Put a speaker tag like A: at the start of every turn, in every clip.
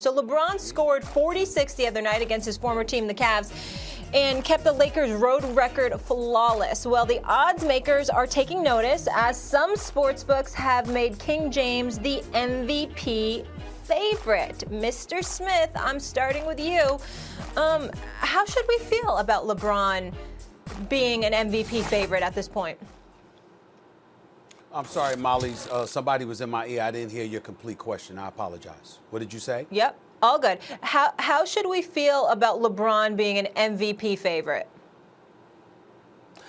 A: So LeBron scored 46 the other night against his former team, the Cavs, and kept the Lakers' road record flawless. Well, the odds makers are taking notice as some sportsbooks have made King James the MVP favorite. Mr. Smith, I'm starting with you. How should we feel about LeBron being an MVP favorite at this point?
B: I'm sorry, Molly. Somebody was in my ear. I didn't hear your complete question. I apologize. What did you say?
A: Yep, all good. How should we feel about LeBron being an MVP favorite?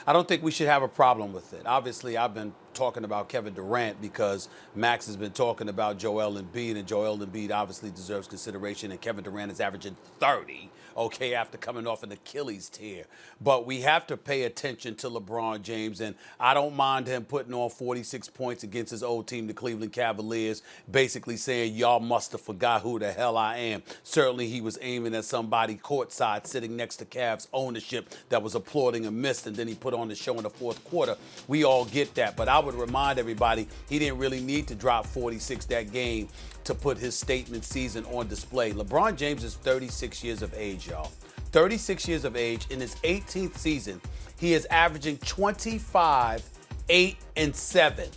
B: I don't think we should have a problem with it. Obviously, I've been talking about Kevin Durant because Max has been talking about Joel Embiid, and Joel Embiid obviously deserves consideration, and Kevin Durant is averaging 30, okay, after coming off an Achilles tear. But we have to pay attention to LeBron James, and I don't mind him putting on 46 points against his old team, the Cleveland Cavaliers, basically saying, y'all must have forgot who the hell I am. Certainly he was aiming at somebody courtside sitting next to Cavs ownership that was applauding a miss, and then he put on the show in the fourth quarter. We all get that, but I would remind everybody he didn't really need to drop 46 that game to put his statement season on display. LeBron James is 36 years of age, y'all. 36 years of age. In his 18th season, he is averaging 25, 8, and 7.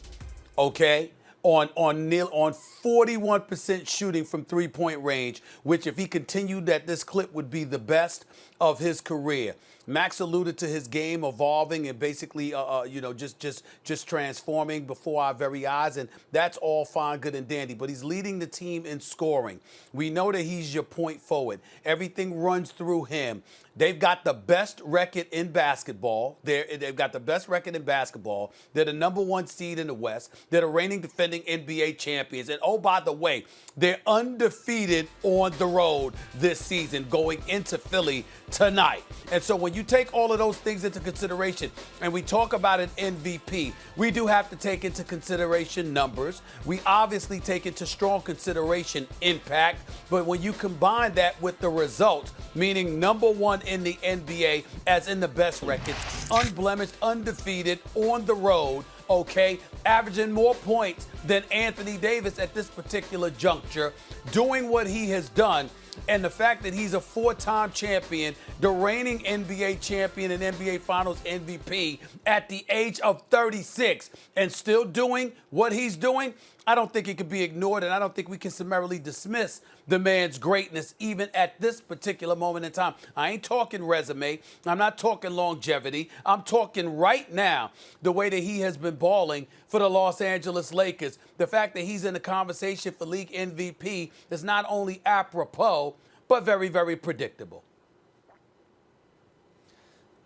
B: Okay? On 41% shooting from three-point range, which if he continued at this clip would be the best of his career. Max alluded to his game evolving and basically, just transforming before our very eyes, and that's all fine, good, and dandy. But he's leading the team in scoring. We know that he's your point forward. Everything runs through him. They've got the best record in basketball. They've got the best record in basketball. They're the number one seed in the West. They're the reigning defending NBA champions. And oh, by the way, they're undefeated on the road this season going into Philly tonight. And so when you take all of those things into consideration and we talk about an MVP, we do have to take into consideration numbers. We obviously take into strong consideration impact. But when you combine that with the results, meaning number one in the NBA, as in the best record, unblemished, undefeated, on the road, okay, averaging more points than Anthony Davis at this particular juncture, doing what he has done, and the fact that he's a four-time champion, the reigning NBA champion and NBA Finals MVP at the age of 36, and still doing what he's doing, I don't think it could be ignored, and I don't think we can summarily dismiss the man's greatness even at this particular moment in time. I ain't talking resume. I'm not talking longevity. I'm talking right now the way that he has been balling for the Los Angeles Lakers. The fact that he's in the conversation for league MVP is not only apropos, but very, very predictable.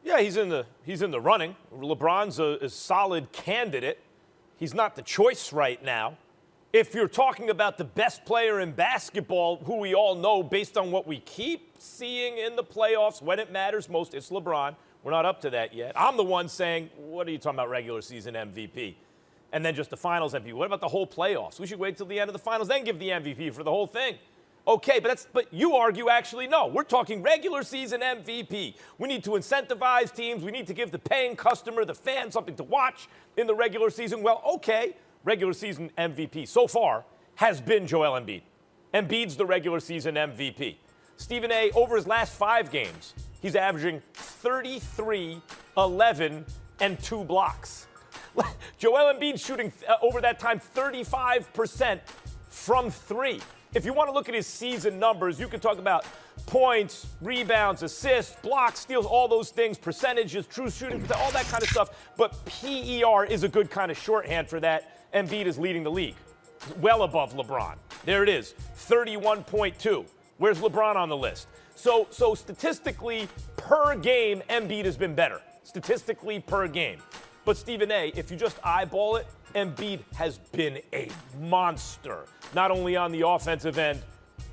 C: Yeah, he's in the running. LeBron's a solid candidate. He's not the choice right now. If you're talking about the best player in basketball, who we all know based on what we keep seeing in the playoffs when it matters most, it's LeBron. We're not up to that yet. I'm the one saying, what are you talking about, regular season MVP? And then just the finals MVP. What about the whole playoffs? We should wait till the end of the finals, then give the MVP for the whole thing. Okay, but you argue actually no. We're talking regular season MVP. We need to incentivize teams. We need to give the paying customer, the fan, something to watch in the regular season. Well, okay, regular season MVP so far has been Joel Embiid. Embiid's the regular season MVP. Stephen A., over his last 5 games, he's averaging 33, 11, and 2 blocks. Joel Embiid shooting over that time 35% from 3. If you want to look at his season numbers, you can talk about points, rebounds, assists, blocks, steals, all those things, percentages, true shooting, all that kind of stuff. But PER is a good kind of shorthand for that. Embiid is leading the league, well above LeBron. There it is, 31.2. Where's LeBron on the list? So statistically, per game, Embiid has been better. Statistically, per game. But Stephen A., if you just eyeball it, Embiid has been a monster, not only on the offensive end,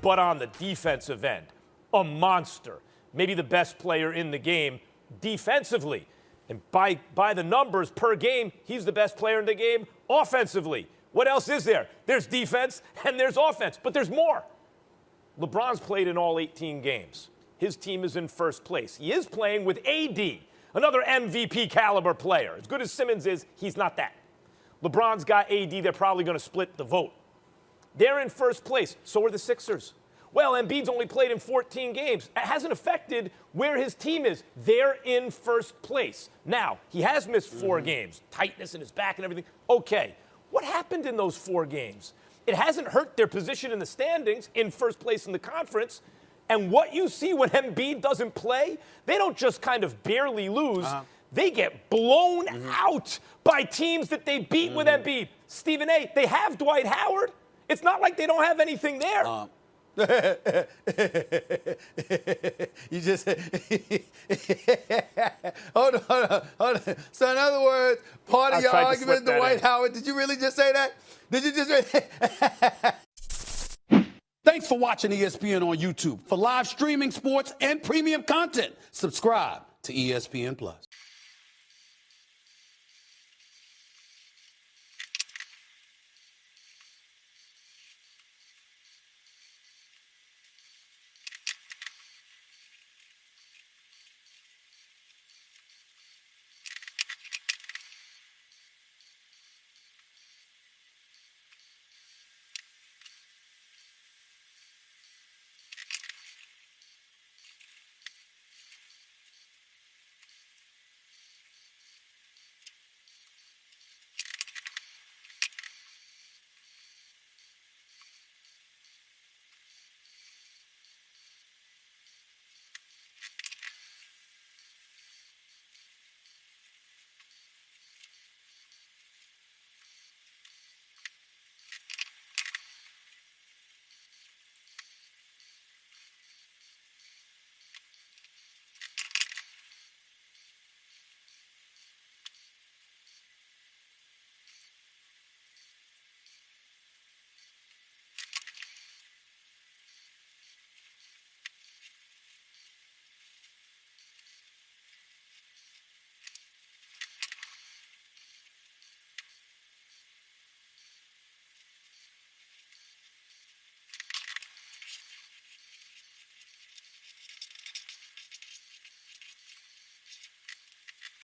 C: but on the defensive end. A monster. Maybe the best player in the game defensively. And by the numbers per game, he's the best player in the game offensively. What else is there? There's defense and there's offense, but there's more. LeBron's played in all 18 games. His team is in first place. He is playing with AD, another MVP caliber player. As good as Simmons is, he's not that. LeBron's got AD. They're probably going to split the vote. They're in first place. So are the Sixers. well, Embiid's only played in 14 games. It hasn't affected where his team is. They're in first place. Now, he has missed 4 games, tightness in his back and everything. Okay, what happened in those 4 games? It hasn't hurt their position in the standings in first place in the conference. And what you see when Embiid doesn't play, they don't just kind of barely lose. They get blown out by teams that they beat with Embiid. Stephen A., they have Dwight Howard. It's not like they don't have anything there.
B: You just hold on. So in other words, part of your argument is Dwight Howard. Did you really just say that? Did you just? Thanks for watching ESPN on YouTube. For live streaming sports and premium content, subscribe to ESPN Plus.